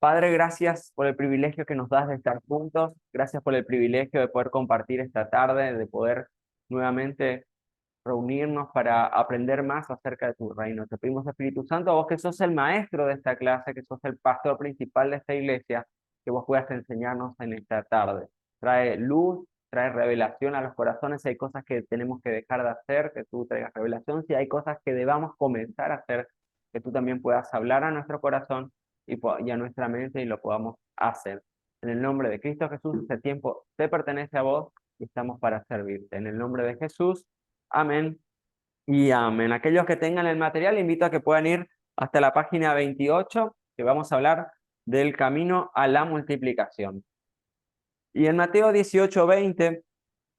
Padre, gracias por el privilegio que nos das de estar juntos. Gracias por el privilegio de poder compartir esta tarde, de poder nuevamente reunirnos para aprender más acerca de tu reino. Te pedimos, Espíritu Santo, vos que sos el maestro de esta clase, que sos el pastor principal de esta iglesia, que vos puedas enseñarnos en esta tarde. Trae luz, trae revelación a los corazones. Si hay cosas que tenemos que dejar de hacer, que tú traigas revelación. Si hay cosas que debamos comenzar a hacer, que tú también puedas hablar a nuestro corazón y a nuestra mente y lo podamos hacer. En el nombre de Cristo Jesús, este tiempo te pertenece a vos y estamos para servirte. En el nombre de Jesús. Amén y amén. Aquellos que tengan el material, invito a que puedan ir hasta la página 28, que vamos a hablar del camino a la multiplicación. Y en Mateo 18:20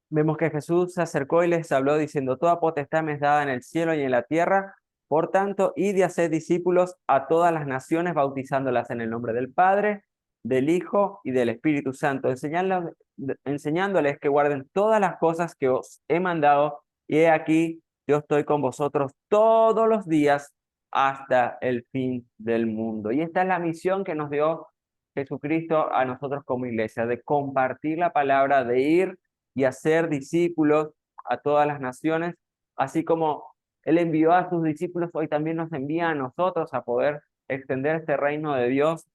vemos que Jesús se acercó y les habló diciendo: toda potestad me es dada en el cielo y en la tierra. Por tanto, id y haced discípulos a todas las naciones, bautizándolas en el nombre del Padre, del Hijo y del Espíritu Santo, enseñándoles que guarden todas las cosas que os he mandado. Y he aquí, yo estoy con vosotros todos los días hasta el fin del mundo. Y esta es la misión que nos dio Jesucristo a nosotros como iglesia, de compartir la palabra, de ir y hacer discípulos a todas las naciones, así como Él envió a sus discípulos, hoy también nos envía a nosotros a poder extender este reino de Dios,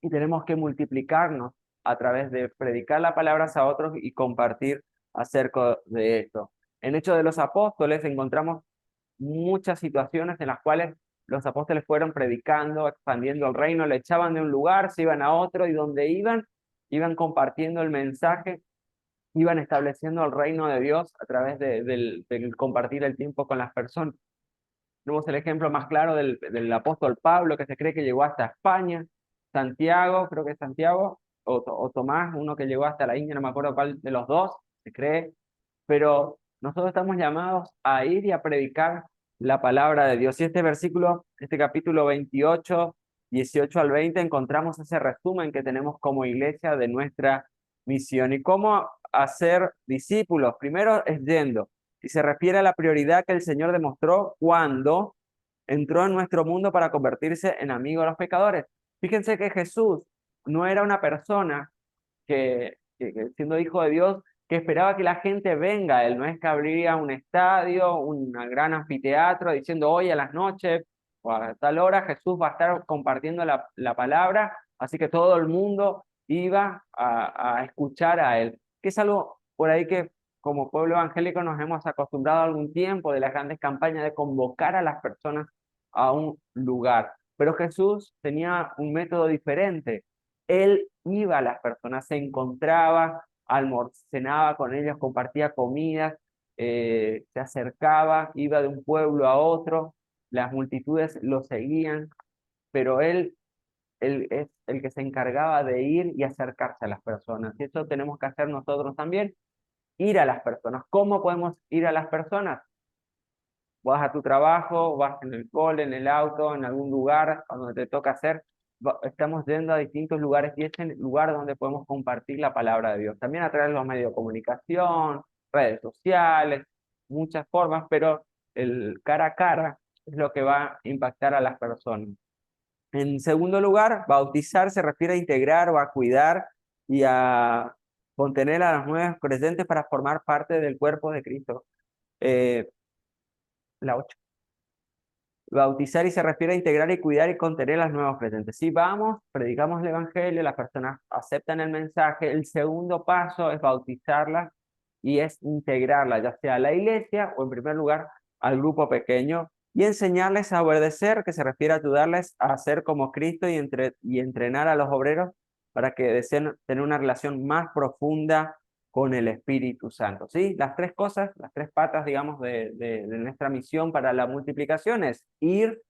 y tenemos que multiplicarnos a través de predicar las palabras a otros y compartir acerca de esto. En Hechos de los Apóstoles encontramos muchas situaciones en las cuales los apóstoles fueron predicando, expandiendo el reino, le echaban de un lugar, se iban a otro, y donde iban compartiendo el mensaje, iban estableciendo el reino de Dios a través del compartir el tiempo con las personas. Tenemos el ejemplo más claro del apóstol Pablo, que se cree que llegó hasta España. Santiago, creo que es Santiago, o Tomás, uno que llegó hasta la India, no me acuerdo cuál de los dos, se cree. Pero nosotros estamos llamados a ir y a predicar la palabra de Dios. Y este versículo, este capítulo 28, 18 al 20, encontramos ese resumen que tenemos como iglesia de nuestra misión. ¿Y cómo hacer discípulos? Primero es yendo, y se refiere a la prioridad que el Señor demostró cuando entró en nuestro mundo para convertirse en amigo de los pecadores. Fíjense que Jesús no era una persona que siendo hijo de Dios, que esperaba que la gente venga a él. No es que abría un estadio, un gran anfiteatro, diciendo hoy a las noches o a tal hora Jesús va a estar compartiendo la palabra, así que todo el mundo iba a escuchar a él. Que es algo por ahí que como pueblo evangélico nos hemos acostumbrado algún tiempo de las grandes campañas de convocar a las personas a un lugar. Pero Jesús tenía un método diferente. Él iba a las personas, se encontraba, almorzaba con ellos, compartía comidas, se acercaba, iba de un pueblo a otro, las multitudes lo seguían, pero él es el que se encargaba de ir y acercarse a las personas. Y eso tenemos que hacer nosotros también, ir a las personas. ¿Cómo podemos ir a las personas? Vas a tu trabajo, vas en el cole, en el auto, en algún lugar a donde te toca hacer. Estamos yendo a distintos lugares y es el lugar donde podemos compartir la palabra de Dios. También a través de los medios de comunicación, redes sociales, muchas formas, pero el cara a cara es lo que va a impactar a las personas. En segundo lugar, bautizar se refiere a integrar o a cuidar y a contener a los nuevos creyentes para formar parte del cuerpo de Cristo. Eh, la Bautizar y se refiere a integrar y cuidar y contener a los nuevos creyentes. Si vamos, predicamos el evangelio, las personas aceptan el mensaje, el segundo paso es bautizarlas y es integrarlas, ya sea a la iglesia o en primer lugar al grupo pequeño, y enseñarles a obedecer, que se refiere a ayudarles a ser como Cristo y entrenar a los obreros para que deseen tener una relación más profunda con el Espíritu Santo. ¿Sí? Las tres cosas, las tres patas, digamos, de nuestra misión para la multiplicación es ir,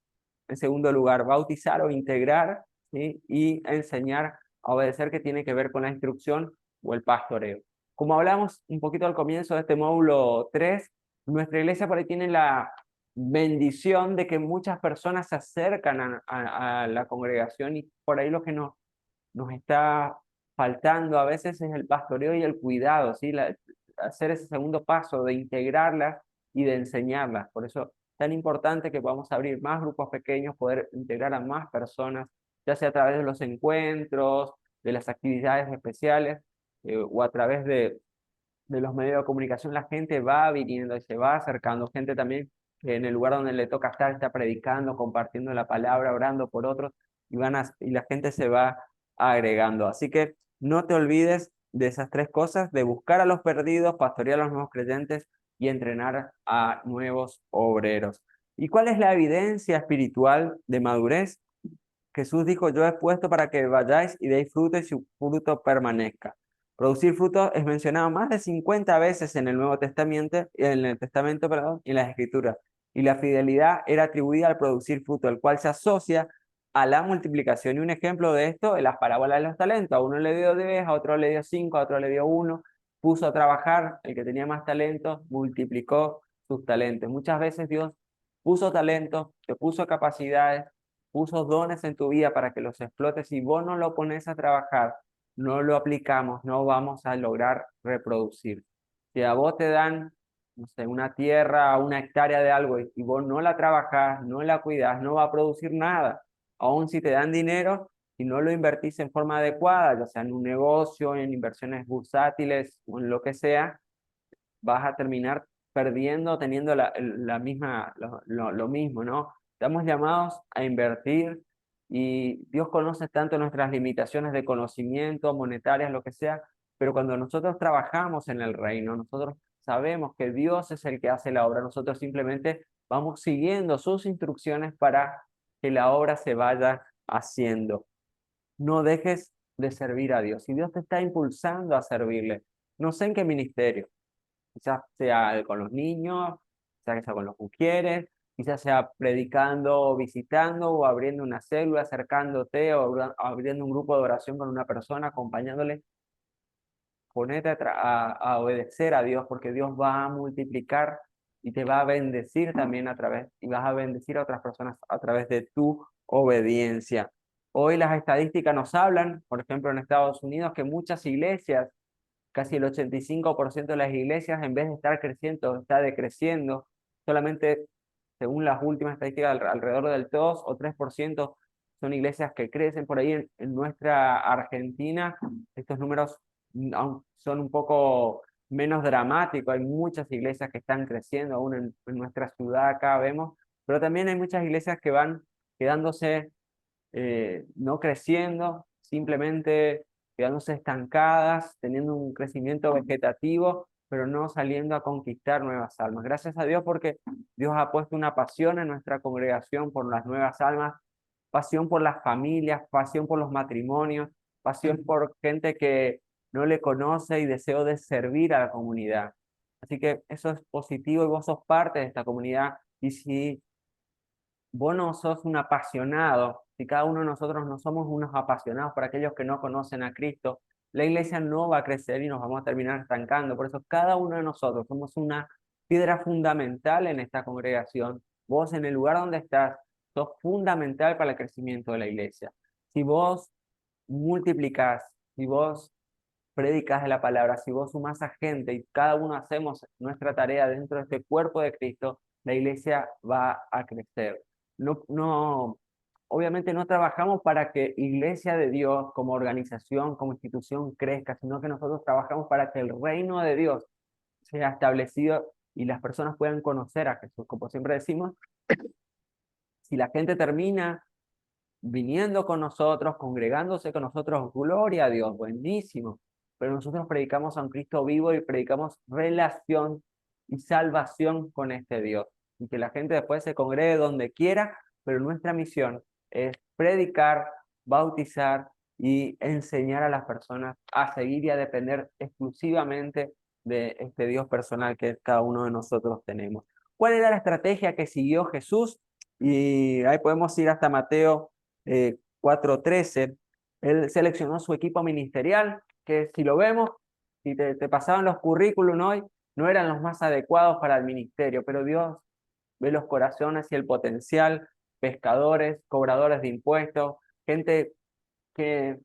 en segundo lugar, bautizar o integrar, ¿sí? Y enseñar a obedecer, que tiene que ver con la instrucción o el pastoreo. Como hablamos un poquito al comienzo de este módulo 3, nuestra iglesia por ahí tiene la bendición de que muchas personas se acercan a la congregación, y por ahí lo que nos está faltando a veces es el pastoreo y el cuidado, ¿sí? Hacer ese segundo paso de integrarlas y de enseñarlas. Por eso es tan importante que podamos abrir más grupos pequeños, poder integrar a más personas ya sea a través de los encuentros, de las actividades especiales, o a través de los medios de comunicación. La gente va viniendo y se va acercando, gente también que en el lugar donde le toca estar está predicando, compartiendo la palabra, orando por otros, y la gente se va agregando. Así que no te olvides de esas tres cosas: de buscar a los perdidos, pastorear a los nuevos creyentes y entrenar a nuevos obreros. ¿Y cuál es la evidencia espiritual de madurez? Jesús dijo: yo he puesto para que vayáis y deis fruto y su fruto permanezca. Producir fruto es mencionado más de 50 veces en el Nuevo Testamento, perdón, y en las Escrituras. Y la fidelidad era atribuida al producir fruto, el cual se asocia a la multiplicación. Y un ejemplo de esto es las parábolas de los talentos. A uno le dio 10, a otro le dio 5, a otro le dio 1. Puso a trabajar, el que tenía más talentos multiplicó sus talentos. Muchas veces Dios puso talentos, te puso capacidades, puso dones en tu vida para que los explotes. Si vos no lo pones a trabajar, no lo aplicamos, no vamos a lograr reproducir. Si a vos te dan, no sé, una tierra, una hectárea de algo y vos no la trabajás, no la cuidás, no va a producir nada. Aún si te dan dinero y no lo invertís en forma adecuada, ya sea en un negocio, en inversiones bursátiles o en lo que sea, vas a terminar perdiendo, teniendo la misma, lo mismo, ¿no? Estamos llamados a invertir, y Dios conoce tanto nuestras limitaciones de conocimiento, monetarias, lo que sea, pero cuando nosotros trabajamos en el reino, nosotros sabemos que Dios es el que hace la obra, nosotros simplemente vamos siguiendo sus instrucciones para que la obra se vaya haciendo. No dejes de servir a Dios. Si Dios te está impulsando a servirle, no sé en qué ministerio, quizás sea con los niños, quizás sea con las mujeres, quizás sea predicando o visitando o abriendo una célula, acercándote o abriendo un grupo de oración con una persona, acompañándole. Ponete a obedecer a Dios, porque Dios va a multiplicar y te va a bendecir también y vas a bendecir a otras personas a través de tu obediencia. Hoy las estadísticas nos hablan, por ejemplo, en Estados Unidos, que muchas iglesias, casi el 85% de las iglesias, en vez de estar creciendo, está decreciendo. Solamente, según las últimas estadísticas, alrededor del 2 o 3% son iglesias que crecen. Por ahí en nuestra Argentina, estos números son un poco menos dramáticos. Hay muchas iglesias que están creciendo, aún en nuestra ciudad acá vemos, pero también hay muchas iglesias que van quedándose, no creciendo, simplemente quedándose estancadas, teniendo un crecimiento vegetativo, pero no saliendo a conquistar nuevas almas. Gracias a Dios, porque Dios ha puesto una pasión en nuestra congregación por las nuevas almas, pasión por las familias, pasión por los matrimonios, pasión por gente que no le conoce y deseo de servir a la comunidad. Así que eso es positivo y vos sos parte de esta comunidad. Y si vos no sos un apasionado, si cada uno de nosotros no somos unos apasionados por aquellos que no conocen a Cristo, la iglesia no va a crecer y nos vamos a terminar estancando. Por eso cada uno de nosotros somos una piedra fundamental en esta congregación. Vos en el lugar donde estás, sos fundamental para el crecimiento de la iglesia. Si vos multiplicás, si vos predicas de la palabra, si vos sumás a gente y cada uno hacemos nuestra tarea dentro de este cuerpo de Cristo, la iglesia va a crecer. Obviamente no trabajamos para que Iglesia de Dios como organización, como institución crezca, sino que nosotros trabajamos para que el reino de Dios sea establecido y las personas puedan conocer a Jesús. Como siempre decimos, si la gente termina viniendo con nosotros, congregándose con nosotros, gloria a Dios, buenísimo. Pero nosotros predicamos a un Cristo vivo y predicamos relación y salvación con este Dios. Y que la gente después se congregue donde quiera, pero nuestra misión es predicar, bautizar y enseñar a las personas a seguir y a depender exclusivamente de este Dios personal que cada uno de nosotros tenemos. ¿Cuál era la estrategia que siguió Jesús? Y ahí podemos ir hasta Mateo 4:13. Él seleccionó su equipo ministerial, que si lo vemos, si te pasaban los currículum hoy, no eran los más adecuados para el ministerio, pero Dios ve los corazones y el potencial: pescadores, cobradores de impuestos, gente que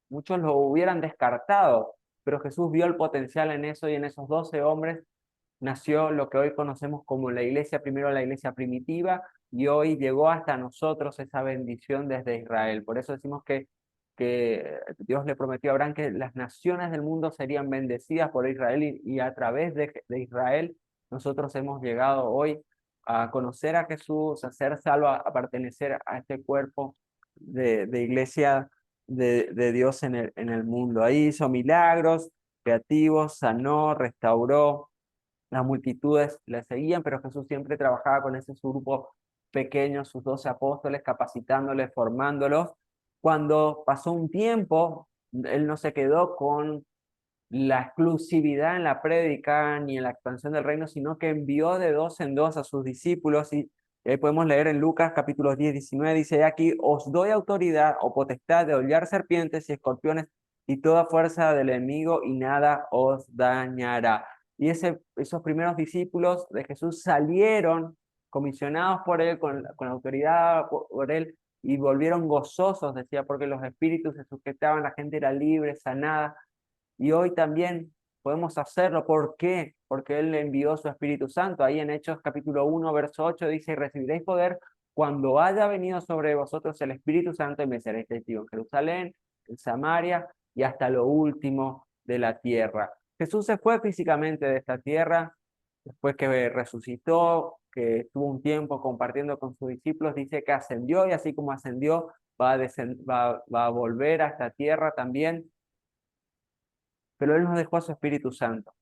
muchos lo hubieran descartado, pero Jesús vio el potencial en eso, y en esos 12 hombres nació lo que hoy conocemos como la iglesia, primero la iglesia primitiva, y hoy llegó hasta nosotros esa bendición desde Israel. Por eso decimos que Dios le prometió a Abraham que las naciones del mundo serían bendecidas por Israel y a través de Israel nosotros hemos llegado hoy a conocer a Jesús, a ser salvos, a pertenecer a este cuerpo de iglesia de Dios en el mundo. Ahí hizo milagros creativos, sanó, restauró, las multitudes le seguían, pero Jesús siempre trabajaba con ese su grupo pequeño, sus 12 apóstoles, capacitándoles, formándolos. Cuando pasó un tiempo, él no se quedó con la exclusividad en la prédica ni en la expansión del reino, sino que envió de dos en dos a sus discípulos. Y ahí podemos leer en Lucas capítulo 10, 19, dice aquí, os doy autoridad o potestad de hollar serpientes y escorpiones y toda fuerza del enemigo y nada os dañará. Y esos primeros discípulos de Jesús salieron comisionados por él, con la autoridad por él, y volvieron gozosos, decía, porque los espíritus se sujetaban, la gente era libre, sanada. Y hoy también podemos hacerlo. ¿Por qué? Porque Él le envió su Espíritu Santo. Ahí en Hechos capítulo 1, verso 8 dice, y recibiréis poder cuando haya venido sobre vosotros el Espíritu Santo y me seréis testigos en Jerusalén, en Samaria y hasta lo último de la tierra. Jesús se fue físicamente de esta tierra, después que resucitó, que estuvo un tiempo compartiendo con sus discípulos, dice que ascendió y así como ascendió, va a volver a esta tierra también, pero Él nos dejó a su Espíritu Santo.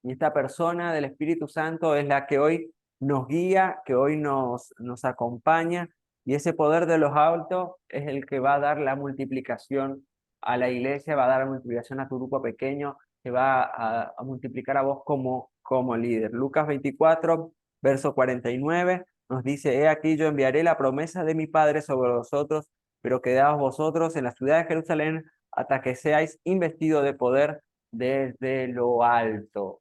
Y esta persona del Espíritu Santo es la que hoy nos guía, que hoy nos acompaña, y ese poder de los altos es el que va a dar la multiplicación a la iglesia, va a dar la multiplicación a tu grupo pequeño, que va a multiplicar a vos como líder. Lucas 24, verso 49, nos dice, he aquí yo enviaré la promesa de mi Padre sobre vosotros, pero quedaos vosotros en la ciudad de Jerusalén hasta que seáis investidos de poder desde lo alto.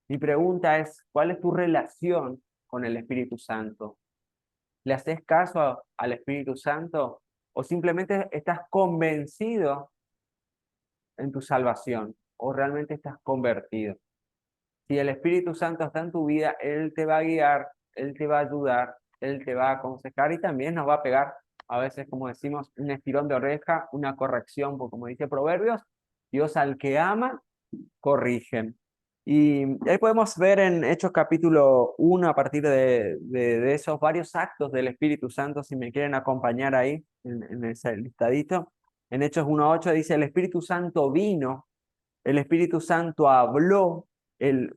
Mi pregunta es, ¿cuál es tu relación con el Espíritu Santo? ¿Le haces caso al Espíritu Santo o simplemente estás convencido en tu salvación o realmente estás convertido? Si el Espíritu Santo está en tu vida, Él te va a guiar, Él te va a ayudar, Él te va a aconsejar y también nos va a pegar, a veces, como decimos, un estirón de oreja, una corrección, porque como dice Proverbios, Dios al que ama, corrigen. Y ahí podemos ver en Hechos capítulo 1, a partir de esos varios actos del Espíritu Santo, si me quieren acompañar ahí en ese listadito. En Hechos 1:8 dice, el Espíritu Santo vino, el Espíritu Santo habló,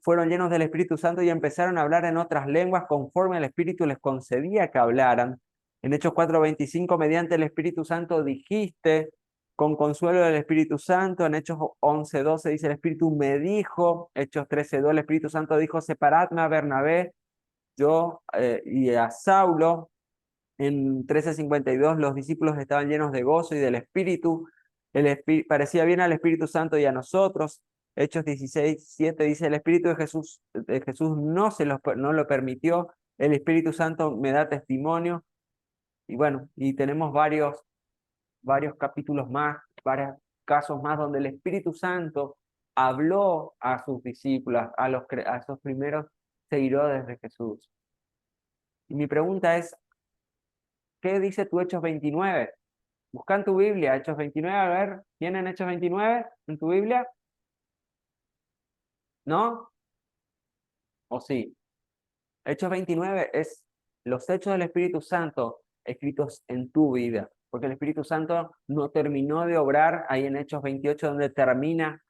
fueron llenos del Espíritu Santo y empezaron a hablar en otras lenguas conforme el Espíritu les concedía que hablaran. En Hechos 4:25, mediante el Espíritu Santo dijiste, con consuelo del Espíritu Santo. En Hechos 11:12 dice, el Espíritu me dijo. Hechos 13:2, el Espíritu Santo dijo, separadme a Bernabé, yo y a Saulo. En 13:52 los discípulos estaban llenos de gozo y del Espíritu. Parecía bien al Espíritu Santo y a nosotros. Hechos 16:7 dice, el Espíritu de Jesús no lo permitió. El Espíritu Santo me da testimonio. Y bueno, y tenemos varios capítulos más, varios casos más donde el Espíritu Santo habló a sus discípulos, a esos primeros seguidores de Jesús. Y mi pregunta es, ¿qué dice tu Hechos 29? Busca en tu Biblia, Hechos 29, a ver, ¿tienen Hechos 29 en tu Biblia? ¿No? ¿O sí? Hechos 29 es los hechos del Espíritu Santo escritos en tu vida, porque el Espíritu Santo no terminó de obrar ahí en Hechos 28, donde termina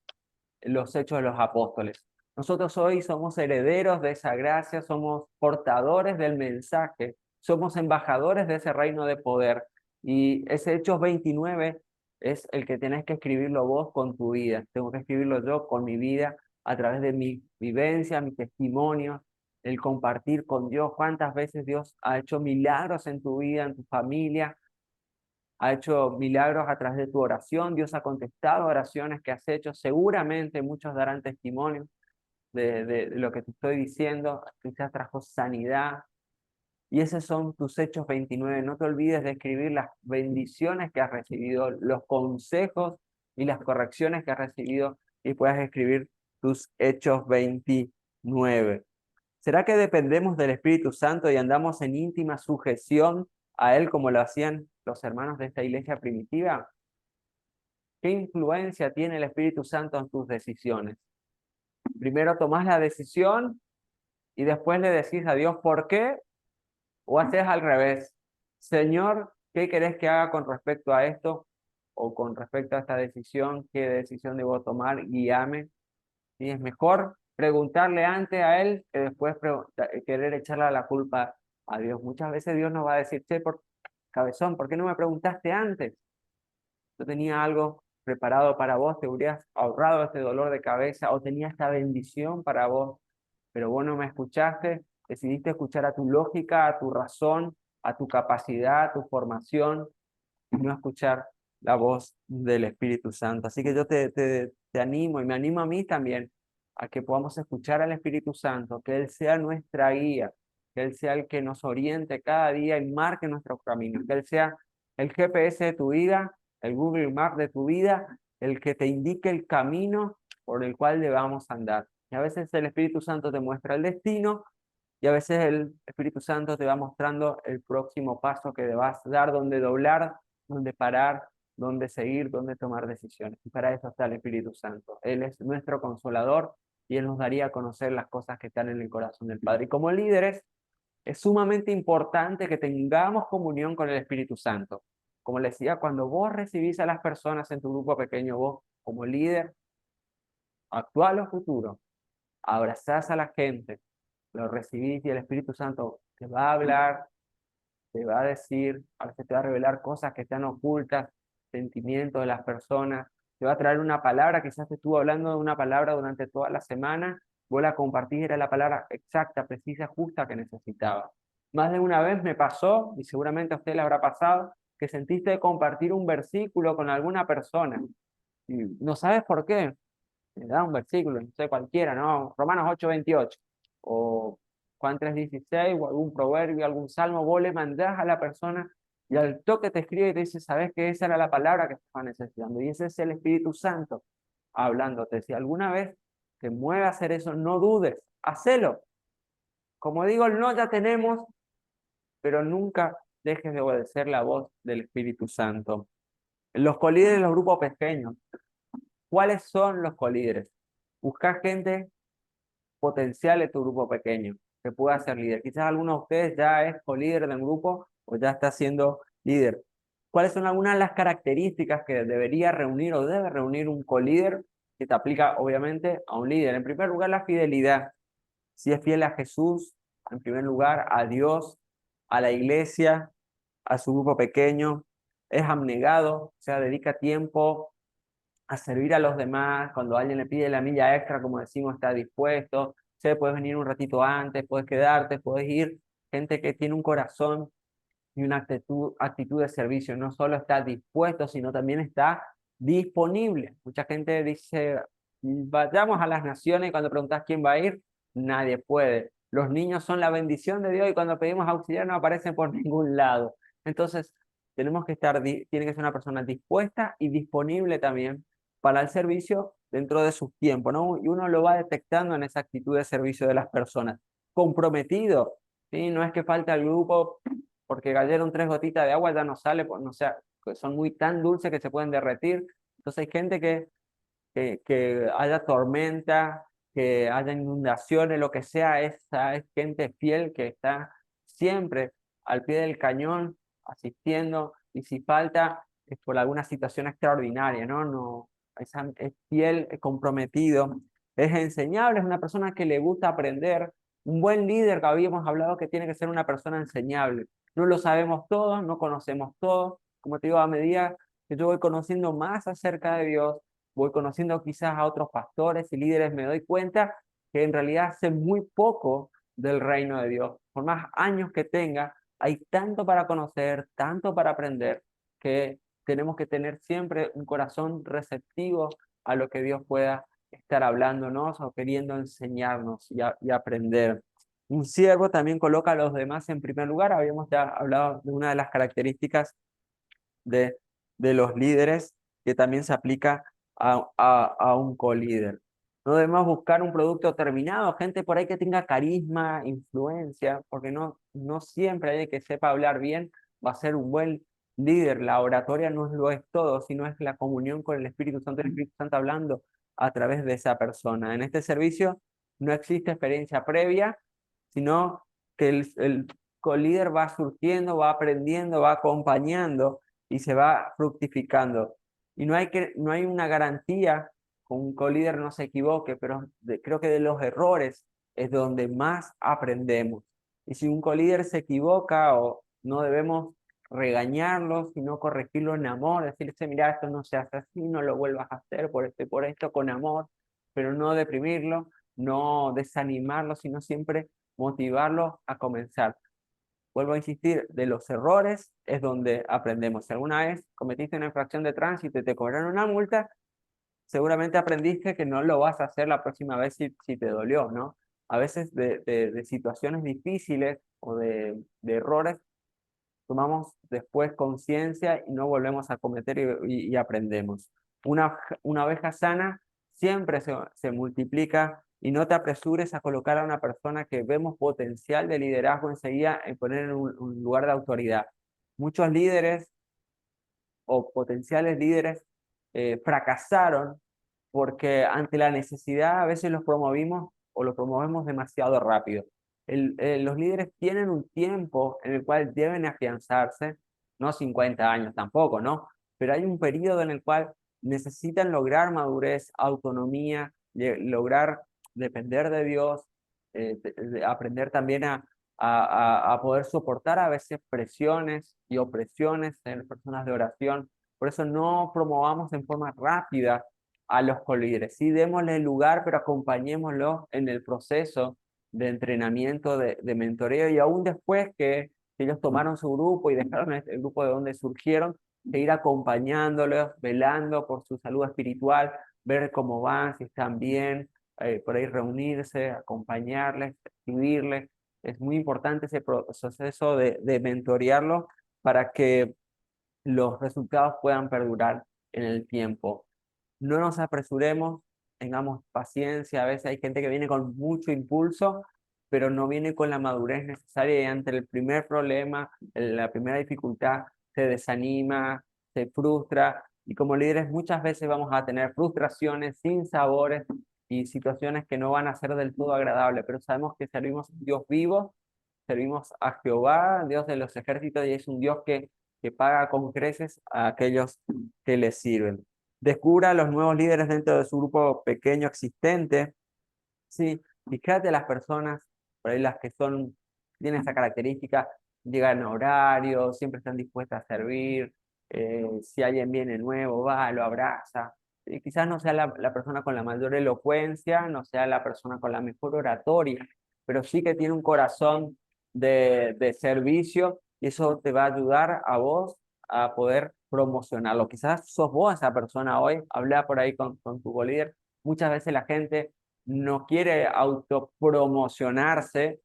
los hechos de los apóstoles. Nosotros hoy somos herederos de esa gracia, somos portadores del mensaje, somos embajadores de ese reino de poder. Y ese Hechos 29 es el que tenés que escribirlo vos con tu vida. Tengo que escribirlo yo con mi vida a través de mi vivencia, mi testimonio, el compartir con Dios cuántas veces Dios ha hecho milagros en tu vida, en tu familia, ha hecho milagros a través de tu oración, Dios ha contestado oraciones que has hecho, seguramente muchos darán testimonio de lo que te estoy diciendo, quizás trajo sanidad, y esos son tus Hechos 29. No te olvides de escribir las bendiciones que has recibido, los consejos y las correcciones que has recibido, y puedas escribir tus Hechos 29. ¿Será que dependemos del Espíritu Santo y andamos en íntima sujeción a Él como lo hacían los hermanos de esta iglesia primitiva? ¿Qué influencia tiene el Espíritu Santo en tus decisiones? Primero tomás la decisión y después le decís a Dios por qué, o haces al revés. Señor, ¿qué querés que haga con respecto a esto? O con respecto a esta decisión, ¿qué decisión debo tomar? Guíame. Y es mejor preguntarle antes a Él que después querer echarle la culpa a Dios. Muchas veces Dios nos va a decir, che, cabezón, ¿por qué no me preguntaste antes? Yo tenía algo preparado para vos, te hubieras ahorrado este dolor de cabeza o tenía esta bendición para vos, pero vos no me escuchaste, decidiste escuchar a tu lógica, a tu razón, a tu capacidad, a tu formación, y no escuchar la voz del Espíritu Santo. Así que yo te animo y me animo a mí también a que podamos escuchar al Espíritu Santo, que Él sea nuestra guía, que Él sea el que nos oriente cada día y marque nuestros caminos, que Él sea el GPS de tu vida, el Google Maps de tu vida, el que te indique el camino por el cual debamos andar. Y a veces el Espíritu Santo te muestra el destino y a veces el Espíritu Santo te va mostrando el próximo paso que debas dar, dónde doblar, dónde parar, dónde seguir, dónde tomar decisiones. Y para eso está el Espíritu Santo. Él es nuestro consolador y Él nos daría a conocer las cosas que están en el corazón del Padre. Y como líderes, es sumamente importante que tengamos comunión con el Espíritu Santo. Como les decía, cuando vos recibís a las personas en tu grupo pequeño, vos como líder, actual o futuro, abrazás a la gente, lo recibís y el Espíritu Santo te va a hablar, te va a decir, a veces te va a revelar cosas que están ocultas, sentimientos de las personas, te va a traer una palabra, quizás te estuvo hablando de una palabra durante toda la semana, vos la compartís, era la palabra exacta, precisa, justa que necesitaba. Más de una vez me pasó, y seguramente a usted le habrá pasado, que sentiste compartir un versículo con alguna persona, y no sabes por qué, me da un versículo, no sé, cualquiera, ¿no? Romanos 8:28, o Juan 3:16, o algún proverbio, algún salmo, vos le mandás a la persona y al toque te escribe y te dice, sabes que esa era la palabra que estaba necesitando, y ese es el Espíritu Santo hablándote. Si alguna vez te mueve a hacer eso, no dudes, hacelo. Como digo, el no ya tenemos, pero nunca dejes de obedecer la voz del Espíritu Santo. Los colíderes, los grupos pequeños. ¿Cuáles son los colíderes? Buscar gente potencial en tu grupo pequeño, que pueda ser líder. Quizás alguno de ustedes ya es co-líder del grupo o ya está siendo líder. ¿Cuáles son algunas de las características que debería reunir o debe reunir un co-líder que te aplica obviamente a un líder? En primer lugar, la fidelidad. Si es fiel a Jesús, en primer lugar, a Dios, a la iglesia, a su grupo pequeño, es abnegado, o sea, dedica tiempo a servir a los demás, cuando alguien le pide la milla extra, como decimos, está dispuesto, puedes venir un ratito antes, puedes quedarte, puedes ir, gente que tiene un corazón y una actitud de servicio, no solo está dispuesto, sino también está disponible. Mucha gente dice, vayamos a las naciones y cuando preguntas quién va a ir, nadie puede. Los niños son la bendición de Dios y cuando pedimos auxiliar no aparecen por ningún lado. Entonces, tenemos que estar, tiene que ser una persona dispuesta y disponible también para el servicio dentro de sus tiempos, ¿no? Y uno lo va detectando en esa actitud de servicio de las personas. Comprometido, ¿sí? No es que falta el grupo porque cayeron 3 gotitas de agua, ya no sale, pues, no sé, son muy tan dulces que se pueden derretir. Entonces hay gente que haya tormenta, que haya inundaciones, lo que sea, esa es gente fiel que está siempre al pie del cañón, asistiendo, y si falta es por alguna situación extraordinaria, ¿no? No, es fiel, es comprometido, es enseñable, es una persona que le gusta aprender. Un buen líder, que habíamos hablado que tiene que ser una persona enseñable. No lo sabemos todo, no conocemos todo. Como te digo, a medida que yo voy conociendo más acerca de Dios, voy conociendo quizás a otros pastores y líderes, me doy cuenta que en realidad sé muy poco del reino de Dios. Por más años que tenga, hay tanto para conocer, tanto para aprender, que tenemos que tener siempre un corazón receptivo a lo que Dios pueda estar hablándonos o queriendo enseñarnos y aprender. Un siervo también coloca a los demás en primer lugar. Habíamos ya hablado de una de las características de, de los líderes que también se aplica a un co-líder. No debemos buscar un producto terminado, gente por ahí que tenga carisma, influencia, porque no siempre alguien que sepa hablar bien va a ser un buen líder. La oratoria no lo es todo, sino es la comunión con el Espíritu Santo hablando a través de esa persona. En este servicio no existe experiencia previa, sino que el colíder va surgiendo, va aprendiendo, va acompañando y se va fructificando. Y no hay una garantía con un co-líder no se equivoque, pero creo que de los errores es donde más aprendemos. Y si un co-líder se equivoca, o no debemos regañarlo, sino corregirlo en amor, decirle, mira, esto no se hace así, no lo vuelvas a hacer por esto, con amor, pero no deprimirlo, no desanimarlo, sino siempre motivarlo a comenzar. Vuelvo a insistir, de los errores es donde aprendemos. Si alguna vez cometiste una infracción de tránsito y te cobraron una multa, seguramente aprendiste que no lo vas a hacer la próxima vez si te dolió, ¿no? A veces de situaciones difíciles o de errores tomamos después conciencia y no volvemos a cometer y aprendemos. Una oveja sana siempre se multiplica y no te apresures a colocar a una persona que vemos potencial de liderazgo enseguida en poner en un lugar de autoridad. Muchos líderes o potenciales líderes fracasaron porque ante la necesidad a veces los promovimos o los promovemos demasiado rápido. Los líderes tienen un tiempo en el cual deben afianzarse, no 50 años tampoco, ¿no? Pero hay un periodo en el cual necesitan lograr madurez, autonomía, lograr depender de Dios, aprender también a poder soportar a veces presiones y opresiones en personas de oración. Por eso no promovamos en forma rápida a los colíderes. Sí, démosle lugar, pero acompañémoslo en el proceso de entrenamiento, de mentoreo, y aún después que ellos tomaron su grupo y dejaron el grupo de donde surgieron, seguir acompañándolos, velando por su salud espiritual, ver cómo van, si están bien, por ahí reunirse, acompañarles, escribirles. Es muy importante ese proceso de mentorearlos para que los resultados puedan perdurar en el tiempo. No nos apresuremos, tengamos paciencia. A veces hay gente que viene con mucho impulso, pero no viene con la madurez necesaria y ante el primer problema, la primera dificultad, se desanima, se frustra. Y como líderes muchas veces vamos a tener frustraciones sin sabores y situaciones que no van a ser del todo agradables, pero sabemos que servimos a un Dios vivo, servimos a Jehová, Dios de los ejércitos, y es un Dios que paga con creces a aquellos que le sirven. Descubra a los nuevos líderes dentro de su grupo pequeño existente. Sí, fíjate las personas, por ahí las que tienen esa característica, llegan a horario, siempre están dispuestas a servir. Si alguien viene nuevo, va, lo abraza. Y quizás no sea la persona con la mayor elocuencia, no sea la persona con la mejor oratoria, pero sí que tiene un corazón de servicio, y eso te va a ayudar a vos a poder promocionarlo. Quizás sos vos esa persona hoy, habla por ahí con tu líder. Muchas veces la gente no quiere autopromocionarse,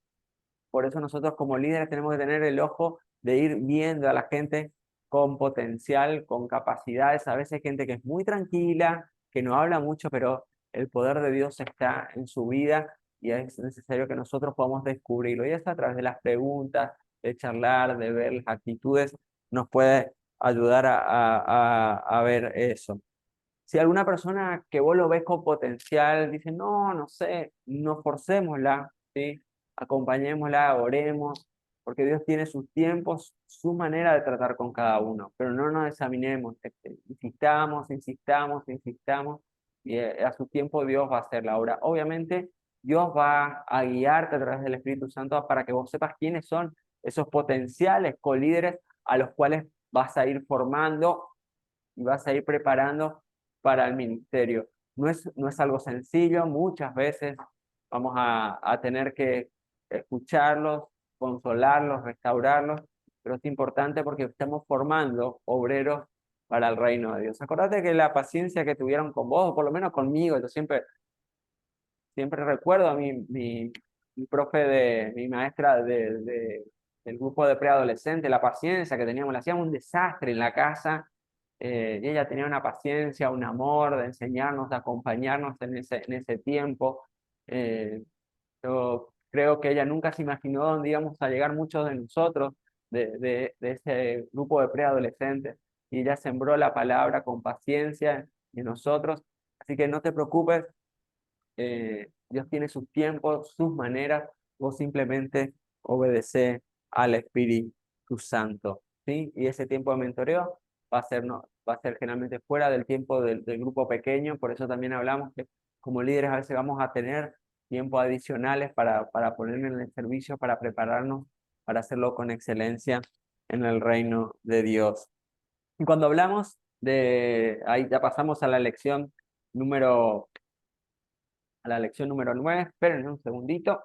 por eso nosotros como líderes tenemos que tener el ojo de ir viendo a la gente con potencial, con capacidades. A veces hay gente que es muy tranquila, que no habla mucho, pero el poder de Dios está en su vida y es necesario que nosotros podamos descubrirlo. Y eso a través de las preguntas, de charlar, de ver las actitudes, nos puede ayudar a ver eso. Si alguna persona que vos lo ves con potencial dice, no sé, no forcémosla, ¿sí? Acompañémosla, oremos, porque Dios tiene sus tiempos, su manera de tratar con cada uno, pero no nos examinemos, insistamos, y a su tiempo Dios va a hacer la obra. Obviamente, Dios va a guiarte a través del Espíritu Santo para que vos sepas quiénes son esos potenciales colíderes a los cuales vas a ir formando y vas a ir preparando para el ministerio. No es algo sencillo, muchas veces vamos a tener que escucharlos, consolarlos, restaurarlos, pero es importante porque estamos formando obreros para el reino de Dios. Acordate que la paciencia que tuvieron con vos, o por lo menos conmigo, yo siempre recuerdo a mi profe, mi maestra del grupo de preadolescentes, la paciencia que teníamos, le hacíamos un desastre en la casa, y ella tenía una paciencia, un amor de enseñarnos, de acompañarnos en ese tiempo. Eh, yo creo que ella nunca se imaginó dónde íbamos a llegar muchos de nosotros, de ese grupo de preadolescentes, y ella sembró la palabra con paciencia en nosotros. Así que no te preocupes, Dios tiene sus tiempos, sus maneras, vos simplemente obedece al Espíritu Santo, ¿sí? Y ese tiempo de mentoreo va a ser, no, va a ser generalmente fuera del tiempo del grupo pequeño, por eso también hablamos que como líderes a veces vamos a tener tiempos adicionales para poner en el servicio, para prepararnos, para hacerlo con excelencia en el reino de Dios. Y cuando hablamos ahí ya pasamos a la lección número 9, esperen un segundito.